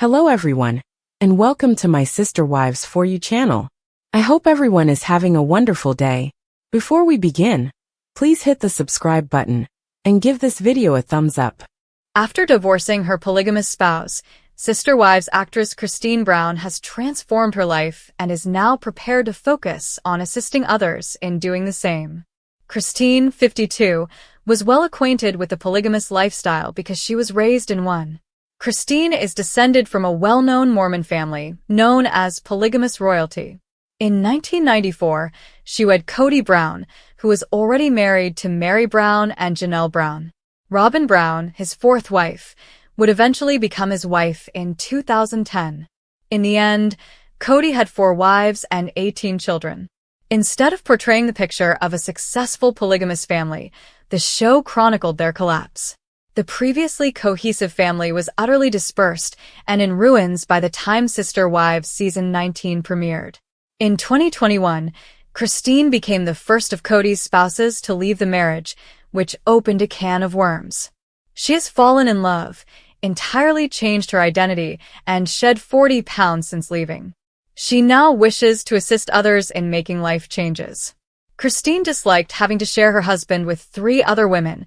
Hello everyone, and welcome to my Sister Wives For You channel. I hope everyone is having a wonderful day. Before we begin, please hit the subscribe button and give this video a thumbs up. After divorcing her polygamous spouse, Sister Wives actress Christine Brown has transformed her life and is now prepared to focus on assisting others in doing the same. Christine, 52, was well acquainted with the polygamous lifestyle because she was raised in one. Christine is descended from a well-known Mormon family known as polygamous royalty. In 1994, she wed Kody Brown, who was already married to Meri Brown and Janelle Brown. Robyn Brown, his fourth wife, would eventually become his wife in 2010. In the end, Kody had 4 wives and 18 children. Instead of portraying the picture of a successful polygamous family, the show chronicled their collapse. The previously cohesive family was utterly dispersed and in ruins by the time Sister Wives Season 19 premiered. In 2021, Christine became the first of Kody's spouses to leave the marriage, which opened a can of worms. She has fallen in love, entirely changed her identity, and shed 40 pounds since leaving. She now wishes to assist others in making life changes. Christine disliked having to share her husband with 3 other women,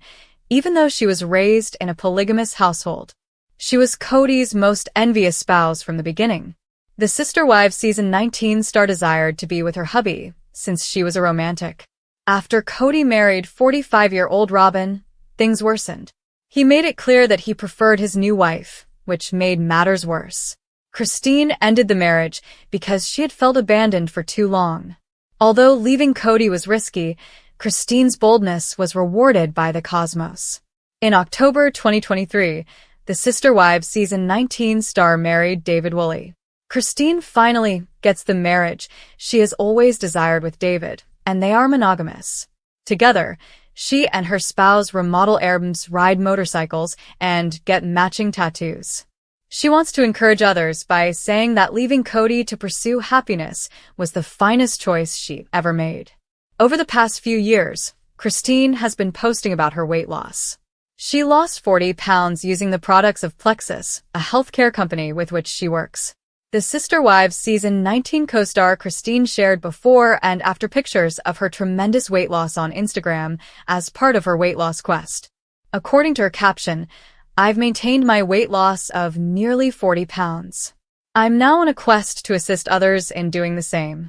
even though she was raised in a polygamous household. She was Kody's most envious spouse from the beginning. The Sister Wives Season 19 star desired to be with her hubby, since she was a romantic. After Kody married 45-year-old Robyn, things worsened. He made it clear that he preferred his new wife, which made matters worse. Christine ended the marriage because she had felt abandoned for too long. Although leaving Kody was risky, Christine's boldness was rewarded by the cosmos. In October 2023, the Sister Wives Season 19 star married David Woolley. Christine finally gets the marriage she has always desired with David, and they are monogamous. Together, she and her spouse remodel Airbnbs, ride motorcycles, and get matching tattoos. She wants to encourage others by saying that leaving Kody to pursue happiness was the finest choice she ever made. Over the past few years, Christine has been posting about her weight loss. She lost 40 pounds using the products of Plexus, a healthcare company with which she works. The Sister Wives Season 19 co-star Christine shared before and after pictures of her tremendous weight loss on Instagram as part of her weight loss quest. According to her caption, "I've maintained my weight loss of nearly 40 pounds. I'm now on a quest to assist others in doing the same."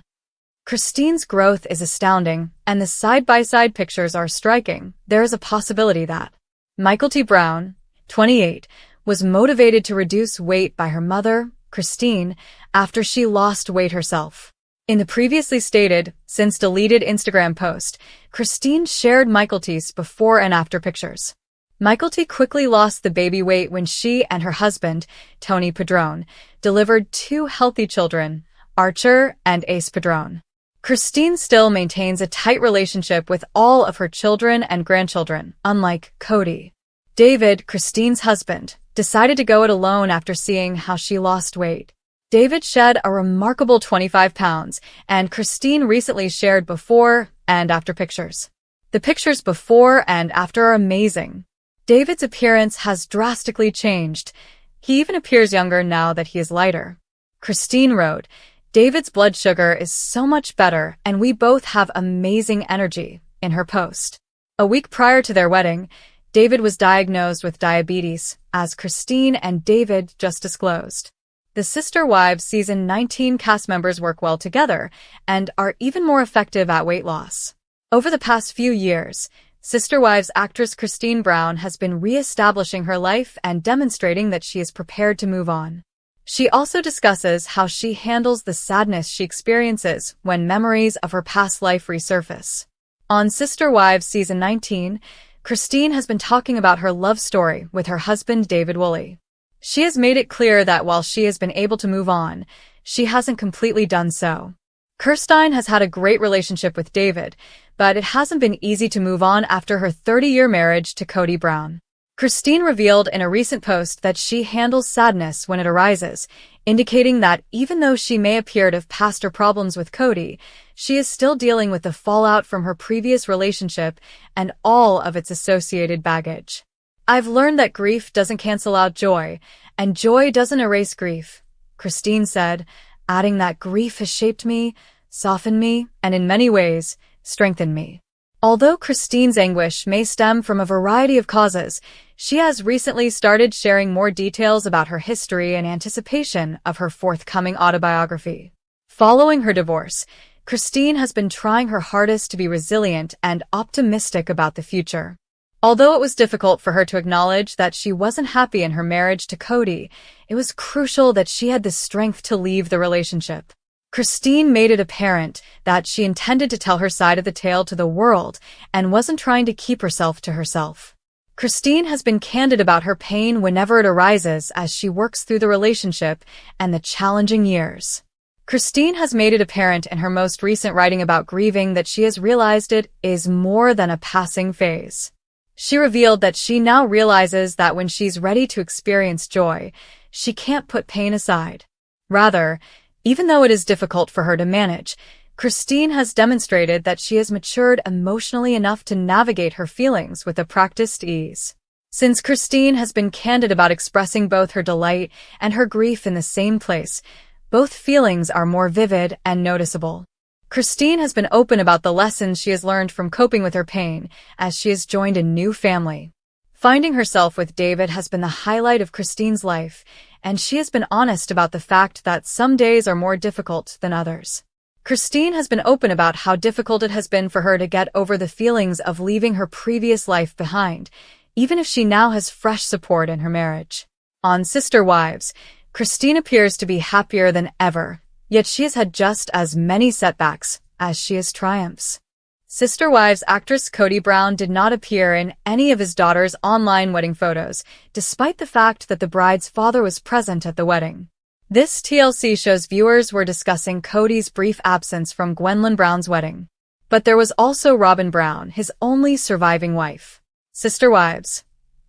Christine's growth is astounding, and the side-by-side pictures are striking. There is a possibility that Michael T. Brown, 28, was motivated to reduce weight by her mother, Christine, after she lost weight herself. In the previously stated, since deleted Instagram post, Christine shared Michael T's before and after pictures. Michael T quickly lost the baby weight when she and her husband, Tony Padron, delivered 2 healthy children, Archer and Ace Padron. Christine still maintains a tight relationship with all of her children and grandchildren, unlike Kody. David, Christine's husband, decided to go it alone after seeing how she lost weight. David shed a remarkable 25 pounds, and Christine recently shared before and after pictures. The pictures before and after are amazing. David's appearance has drastically changed. He even appears younger now that he is lighter. Christine wrote, "David's blood sugar is so much better and we both have amazing energy," in her post. A week prior to their wedding, David was diagnosed with diabetes, as Christine and David just disclosed. The Sister Wives Season 19 cast members work well together and are even more effective at weight loss. Over the past few years, Sister Wives actress Christine Brown has been re-establishing her life and demonstrating that she is prepared to move on. She also discusses how she handles the sadness she experiences when memories of her past life resurface. On Sister Wives Season 19, Christine has been talking about her love story with her husband David Woolley. She has made it clear that while she has been able to move on, she hasn't completely done so. Christine has had a great relationship with David, but it hasn't been easy to move on after her 30-year marriage to Kody Brown. Christine revealed in a recent post that she handles sadness when it arises, indicating that even though she may appear to have passed her problems with Kody, she is still dealing with the fallout from her previous relationship and all of its associated baggage. "I've learned that grief doesn't cancel out joy, And joy doesn't erase grief, Christine said, adding that grief has shaped me, softened me, and in many ways, strengthened me. Although Christine's anguish may stem from a variety of causes, she has recently started sharing more details about her history in anticipation of her forthcoming autobiography. Following her divorce, Christine has been trying her hardest to be resilient and optimistic about the future. Although it was difficult for her to acknowledge that she wasn't happy in her marriage to Kody, it was crucial that she had the strength to leave the relationship. Christine made it apparent that she intended to tell her side of the tale to the world and wasn't trying to keep herself to herself. Christine has been candid about her pain whenever it arises as she works through the relationship and the challenging years. Christine has made it apparent in her most recent writing about grieving that she has realized it is more than a passing phase. She revealed that she now realizes that when she's ready to experience joy, she can't put pain aside. Rather, even though it is difficult for her to manage, Christine has demonstrated that she has matured emotionally enough to navigate her feelings with a practiced ease. Since Christine has been candid about expressing both her delight and her grief in the same place, both feelings are more vivid and noticeable. Christine has been open about the lessons she has learned from coping with her pain as she has joined a new family. Finding herself with David has been the highlight of Christine's life, and she has been honest about the fact that some days are more difficult than others. Christine has been open about how difficult it has been for her to get over the feelings of leaving her previous life behind, even if she now has fresh support in her marriage. On Sister Wives, Christine appears to be happier than ever, yet she has had just as many setbacks as she has triumphs. Sister Wives actress Kody Brown did not appear in any of his daughter's online wedding photos, despite the fact that the bride's father was present at the wedding. This TLC show's viewers were discussing Kody's brief absence from Gwendolyn Brown's wedding. But there was also Robyn Brown, his only surviving wife. Sister Wives.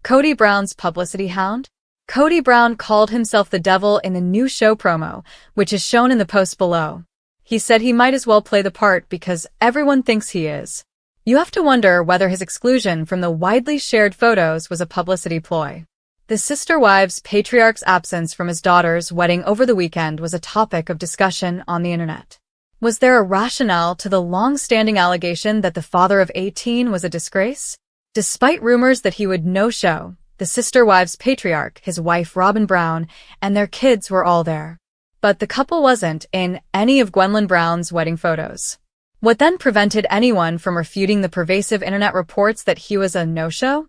Kody Brown's publicity hound? Kody Brown called himself the devil in the new show promo, which is shown in the post below. He said he might as well play the part because everyone thinks he is. You have to wonder whether his exclusion from the widely shared photos was a publicity ploy. The Sister Wives patriarch's absence from his daughter's wedding over the weekend was a topic of discussion on the internet. Was there a rationale to the long-standing allegation that the father of 18 was a disgrace? Despite rumors that he would no-show, the Sister Wives patriarch, his wife Robyn Brown, and their kids were all there. But the couple wasn't in any of Gwendolyn Brown's wedding photos. What then prevented anyone from refuting the pervasive internet reports that he was a no-show?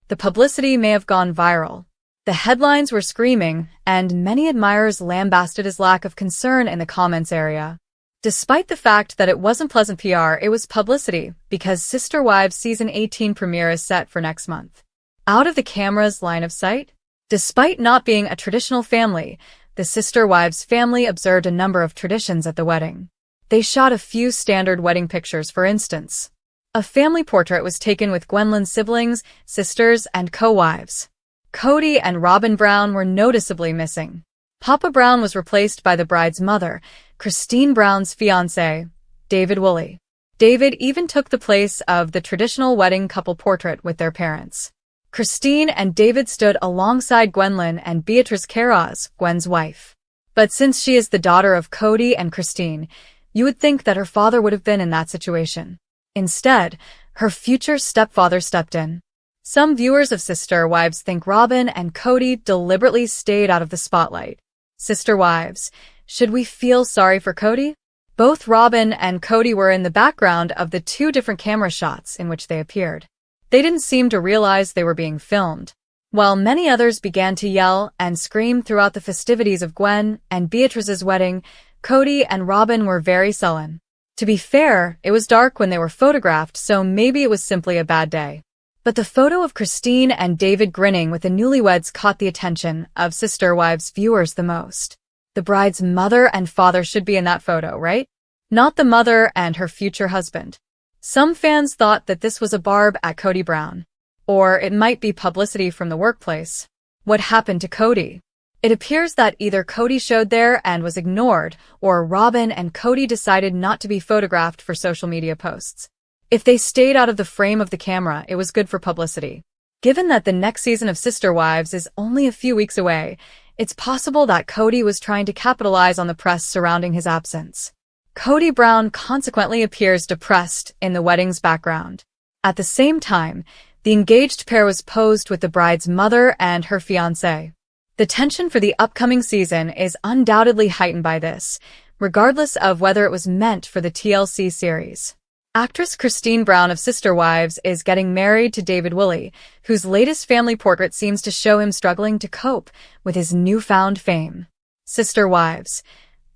The publicity may have gone viral. The headlines were screaming, and many admirers lambasted his lack of concern in the comments area. Despite the fact that it wasn't pleasant PR, it was publicity, because Sister Wives Season 18 premiere is set for next month. Out of the camera's line of sight? Despite not being a traditional family, the Sister Wives family observed a number of traditions at the wedding. They shot a few standard wedding pictures, for instance. A family portrait was taken with Gwendolyn's siblings, sisters, and co-wives. Kody and Robyn Brown were noticeably missing. Papa Brown was replaced by the bride's mother, Christine Brown's fiancé, David Woolley. David even took the place of the traditional wedding couple portrait with their parents. Christine and David stood alongside Gwendolyn and Beatrice Carraz, Gwen's wife. But since she is the daughter of Kody and Christine, you would think that her father would have been in that situation. Instead, her future stepfather stepped in. Some viewers of Sister Wives think Robyn and Kody deliberately stayed out of the spotlight. Sister Wives, should we feel sorry for Kody? Both Robyn and Kody were in the background of the two different camera shots in which they appeared. They didn't seem to realize they were being filmed. While many others began to yell and scream throughout the festivities of Gwen and Beatrice's wedding, Kody and Robyn were very sullen. To be fair, it was dark when they were photographed, so maybe it was simply a bad day. But the photo of Christine and David grinning with the newlyweds caught the attention of Sister Wives viewers the most. The bride's mother and father should be in that photo, right? Not the mother and her future husband. Some fans thought that this was a barb at Kody Brown. Or it might be publicity from the workplace. What happened to Kody? It appears that either Kody showed there and was ignored, or Robyn and Kody decided not to be photographed for social media posts. If they stayed out of the frame of the camera, it was good for publicity. Given that the next season of Sister Wives is only a few weeks away, it's possible that Kody was trying to capitalize on the press surrounding his absence. Kody Brown consequently appears depressed in the wedding's background. At the same time, the engaged pair was posed with the bride's mother and her fiancé. The tension for the upcoming season is undoubtedly heightened by this, regardless of whether it was meant for the TLC series. Actress Christine Brown of Sister Wives is getting married to David Woolley, whose latest family portrait seems to show him struggling to cope with his newfound fame. Sister Wives: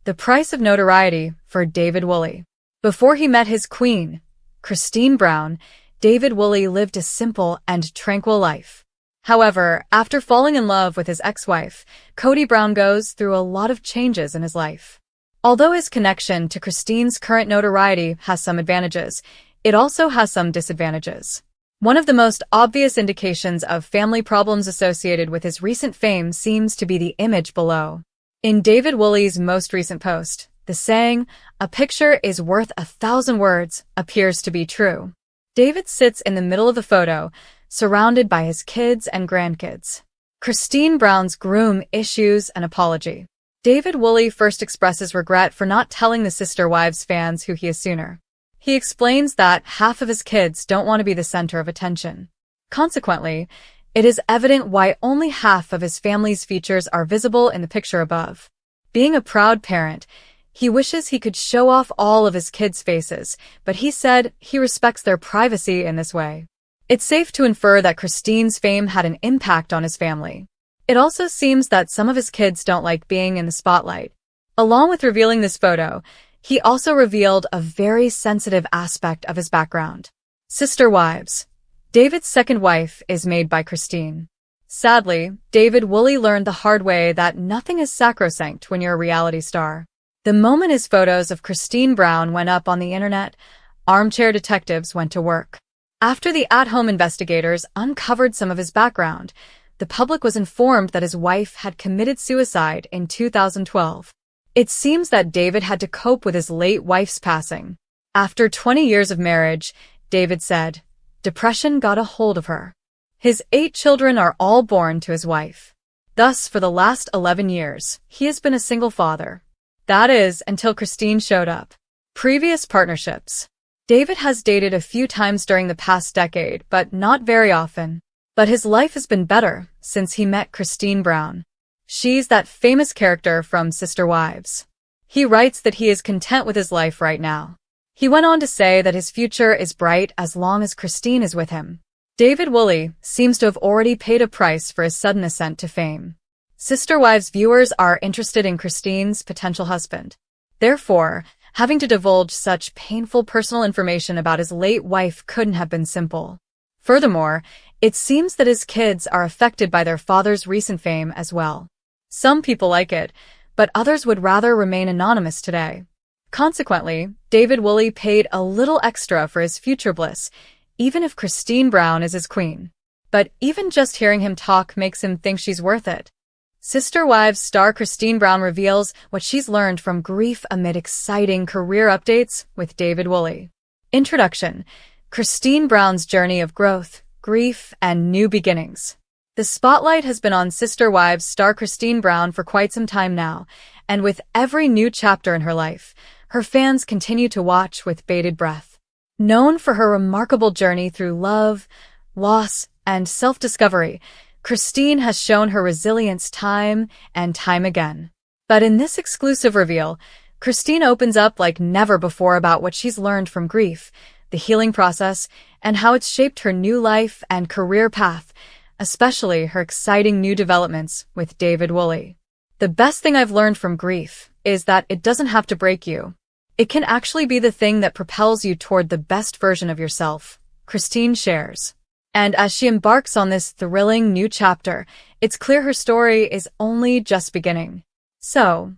the price of notoriety for David Woolley. Before he met his queen, Christine Brown, David Woolley lived a simple and tranquil life. However, after falling in love with his ex-wife, Kody Brown goes through a lot of changes in his life. Although his connection to Christine's current notoriety has some advantages, it also has some disadvantages. One of the most obvious indications of family problems associated with his recent fame seems to be the image below. In David Woolley's most recent post, the saying, "A picture is worth 1,000 words," appears to be true. David sits in the middle of the photo, surrounded by his kids and grandkids. Christine Brown's groom issues an apology. David Woolley first expresses regret for not telling the Sister Wives fans who he is sooner. He explains that half of his kids don't want to be the center of attention. Consequently, it is evident why only half of his family's features are visible in the picture above. Being a proud parent, he wishes he could show off all of his kids' faces, but he said he respects their privacy in this way. It's safe to infer that Christine's fame had an impact on his family. It also seems that some of his kids don't like being in the spotlight. Along with revealing this photo, he also revealed a very sensitive aspect of his background. Sister Wives: David's second wife is made by Christine. Sadly, David Woolley learned the hard way that nothing is sacrosanct when you're a reality star. The moment his photos of Christine Brown went up on the internet, armchair detectives went to work. After the at-home investigators uncovered some of his background, the public was informed that his wife had committed suicide in 2012. It seems that David had to cope with his late wife's passing. After 20 years of marriage, David said, depression got a hold of her. His 8 children are all born to his wife. Thus, for the last 11 years, he has been a single father. That is, until Christine showed up. Previous partnerships: David has dated a few times during the past decade, but not very often. But his life has been better since he met Christine Brown. She's that famous character from Sister Wives. He writes that he is content with his life right now. He went on to say that his future is bright as long as Christine is with him. David Woolley seems to have already paid a price for his sudden ascent to fame. Sister Wives viewers are interested in Christine's potential husband. Therefore, having to divulge such painful personal information about his late wife couldn't have been simple. Furthermore, it seems that his kids are affected by their father's recent fame as well. Some people like it, but others would rather remain anonymous today. Consequently, David Woolley paid a little extra for his future bliss, even if Christine Brown is his queen. But even just hearing him talk makes him think she's worth it. Sister Wives star Christine Brown reveals what she's learned from grief amid exciting career updates with David Woolley. Introduction: Christine Brown's journey of growth, grief, and new beginnings. The spotlight has been on Sister Wives star Christine Brown for quite some time now, and with every new chapter in her life, her fans continue to watch with bated breath. Known for her remarkable journey through love, loss, and self-discovery, Christine has shown her resilience time and time again. But in this exclusive reveal, Christine opens up like never before about what she's learned from grief, the healing process, and how it's shaped her new life and career path, especially her exciting new developments with David Woolley. The best thing I've learned from grief is that it doesn't have to break you. It can actually be the thing that propels you toward the best version of yourself, Christine shares. And as she embarks on this thrilling new chapter, it's clear her story is only just beginning. So,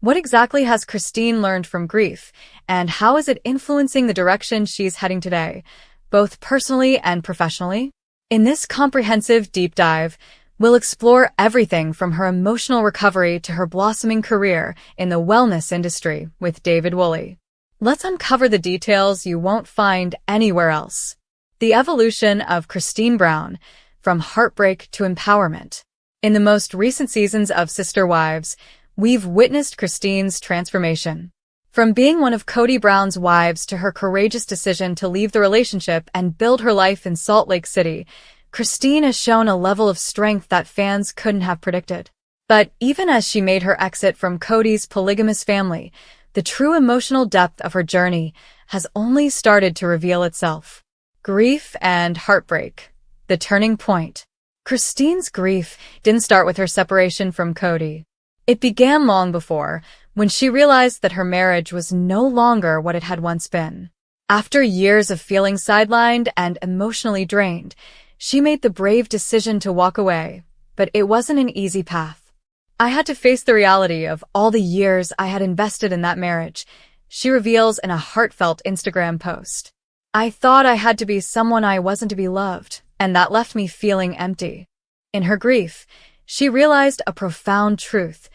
what exactly has Christine learned from grief, and how is it influencing the direction she's heading today, both personally and professionally? In this comprehensive deep dive, we'll explore everything from her emotional recovery to her blossoming career in the wellness industry with David Woolley. Let's uncover the details you won't find anywhere else. The evolution of Christine Brown, from heartbreak to empowerment. In the most recent seasons of Sister Wives, we've witnessed Christine's transformation. From being one of Kody Brown's wives to her courageous decision to leave the relationship and build her life in Salt Lake City, Christine has shown a level of strength that fans couldn't have predicted. But even as she made her exit from Kody's polygamous family, the true emotional depth of her journey has only started to reveal itself. Grief and heartbreak. The turning point. Christine's grief didn't start with her separation from Kody. It began long before, when she realized that her marriage was no longer what it had once been. After years of feeling sidelined and emotionally drained, she made the brave decision to walk away, but it wasn't an easy path. "I had to face the reality of all the years I had invested in that marriage," she reveals in a heartfelt Instagram post. "I thought I had to be someone I wasn't to be loved, and that left me feeling empty." In her grief, she realized a profound truth.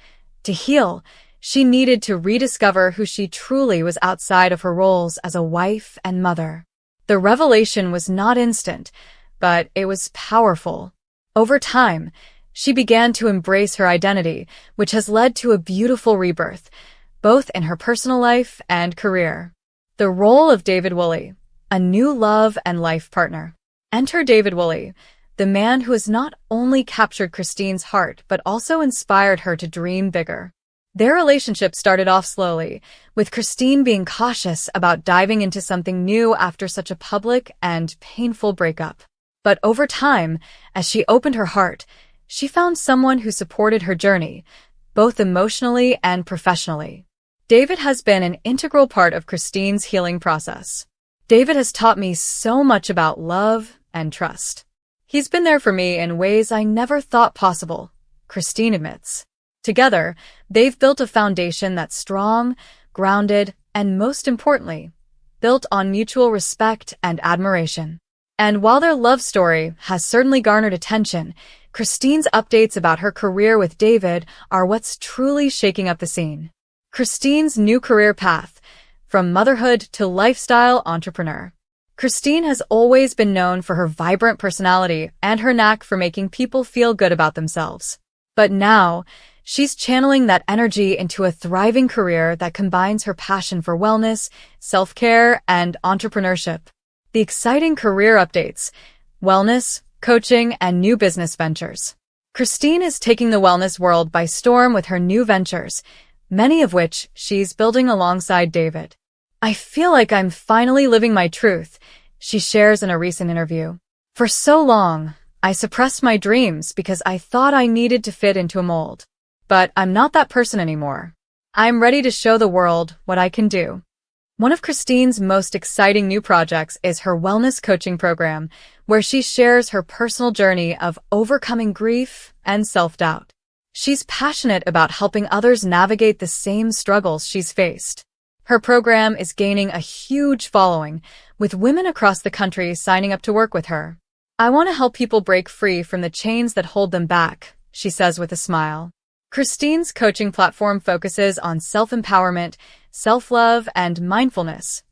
To heal, she needed to rediscover who she truly was outside of her roles as a wife and mother. The revelation was not instant, but it was powerful. Over time, she began to embrace her identity, which has led to a beautiful rebirth, both in her personal life and career. The role of David Woolley, a new love and life partner. Enter David Woolley, the man who has not only captured Christine's heart but also inspired her to dream bigger. Their relationship started off slowly, with Christine being cautious about diving into something new after such a public and painful breakup. But over time, as she opened her heart, she found someone who supported her journey, both emotionally and professionally. David has been an integral part of Christine's healing process. "David has taught me so much about love and trust. He's been there for me in ways I never thought possible," Christine admits. Together, they've built a foundation that's strong, grounded, and most importantly, built on mutual respect and admiration. And while their love story has certainly garnered attention, Christine's updates about her career with David are what's truly shaking up the scene. Christine's new career path, from motherhood to lifestyle entrepreneur. Christine has always been known for her vibrant personality and her knack for making people feel good about themselves. But now, she's channeling that energy into a thriving career that combines her passion for wellness, self-care, and entrepreneurship. The exciting career updates, wellness, coaching, and new business ventures. Christine is taking the wellness world by storm with her new ventures, many of which she's building alongside David. "I feel like I'm finally living my truth," she shares in a recent interview. "For so long, I suppressed my dreams because I thought I needed to fit into a mold. But I'm not that person anymore. I'm ready to show the world what I can do." One of Christine's most exciting new projects is her wellness coaching program, where she shares her personal journey of overcoming grief and self-doubt. She's passionate about helping others navigate the same struggles she's faced. Her program is gaining a huge following, with women across the country signing up to work with her. "I want to help people break free from the chains that hold them back," she says with a smile. Christine's coaching platform focuses on self-empowerment, self-love, and mindfulness,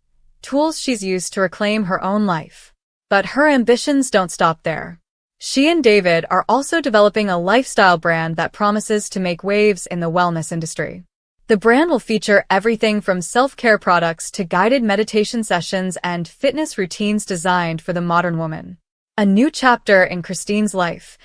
tools she's used to reclaim her own life. But her ambitions don't stop there. She and David are also developing a lifestyle brand that promises to make waves in the wellness industry. The brand will feature everything from self-care products to guided meditation sessions and fitness routines designed for the modern woman. A new chapter in Christine's life,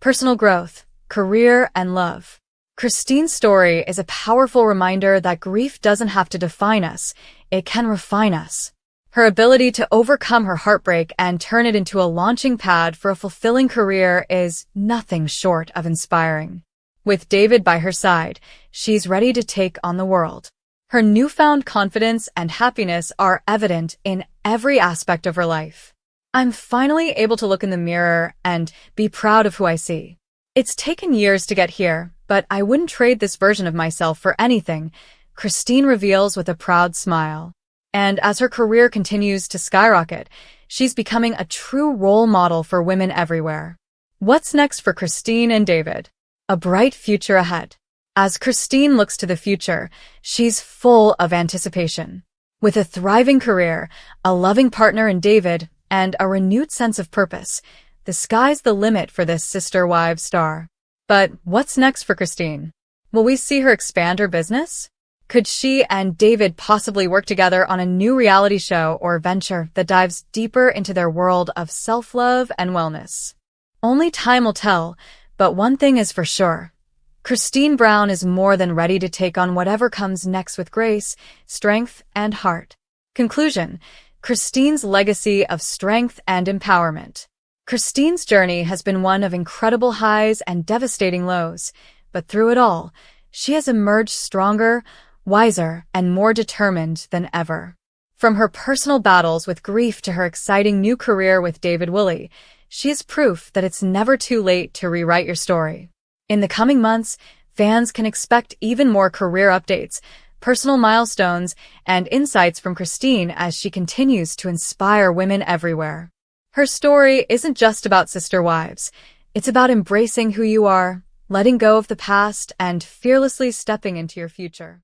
personal growth, career, and love. Christine's story is a powerful reminder that grief doesn't have to define us, it can refine us. Her ability to overcome her heartbreak and turn it into a launching pad for a fulfilling career is nothing short of inspiring. With David by her side, she's ready to take on the world. Her newfound confidence and happiness are evident in every aspect of her life. "I'm finally able to look in the mirror and be proud of who I see. It's taken years to get here, but I wouldn't trade this version of myself for anything," Christine reveals with a proud smile. And as her career continues to skyrocket, she's becoming a true role model for women everywhere. What's next for Christine and David? A bright future ahead. As Christine looks to the future, she's full of anticipation. With a thriving career, a loving partner in David, and a renewed sense of purpose, The sky's the limit for this Sister Wives star. But what's next for Christine? Will we see her expand her business? Could she and David possibly work together on a new reality show or venture that dives deeper into their world of self-love and wellness? Only time will tell, but one thing is for sure. Christine Brown is more than ready to take on whatever comes next with grace, strength, and heart. Conclusion: Christine's legacy of strength and empowerment. Christine's journey has been one of incredible highs and devastating lows, but through it all, she has emerged stronger, wiser, and more determined than ever. From her personal battles with grief to her exciting new career with David Willey, she is proof that it's never too late to rewrite your story. In the coming months, fans can expect even more career updates, personal milestones, and insights from Christine as she continues to inspire women everywhere. Her story isn't just about sister wives. It's about embracing who you are, letting go of the past, and fearlessly stepping into your future.